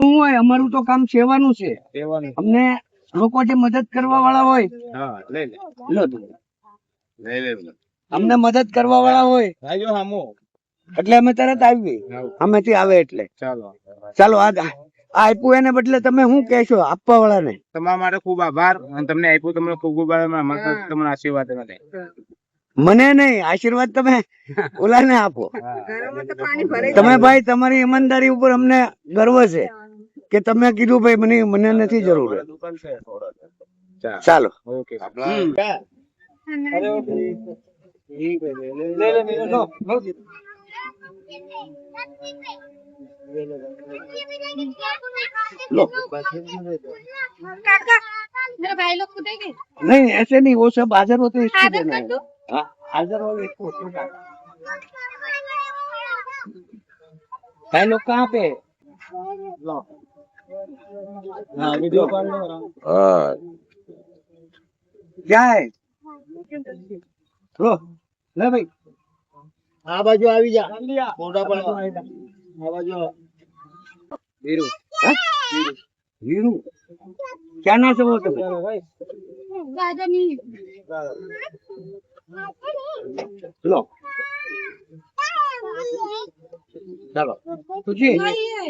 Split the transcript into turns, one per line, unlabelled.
શું હોય, અમારું તો કામ સેવાનું છે. અમને લોકો જે મદદ કરવા વાળા હોય, અમને મદદ કરવા વાળા હોય એટલે અમે તરત આવીએ. અમેથી આવે એટલે ચાલો આ આપ્યું એને બદલે તમે શું કહેશો આપવા વાળા ને?
તમારા માટે ખૂબ આભાર. અને તમને આપ્યું તમને ખૂબ ખૂબ આભાર. તમને આશીર્વાદ મળે.
મને નહીં, આશીર્વાદ તમે ઓલા ને આપો. તમે ભાઈ તમારી ઈમાનદારી ઉપર અમને ગર્વ છે કે તમે કીધું ભાઈ મને નથી જરૂર. ચાલો
ઓકે.
लो
काका मेरे भाई लोग को देंगे
नहीं ऐसे नहीं, वो सब हाजिर होते इसको देना है। हाँ हाजिर हो इसको। भाई लोग कहाँ पे? लो हाँ वीडियो कॉल लो। क्या है? लो ले भाई आ बाजू આવી જા મોટા પર આ બાજુ वीरू। हाँ? वीरू क्या नाम से बोलते भाई?
ज्यादा नहीं
लो चलो तुझे
नहीं है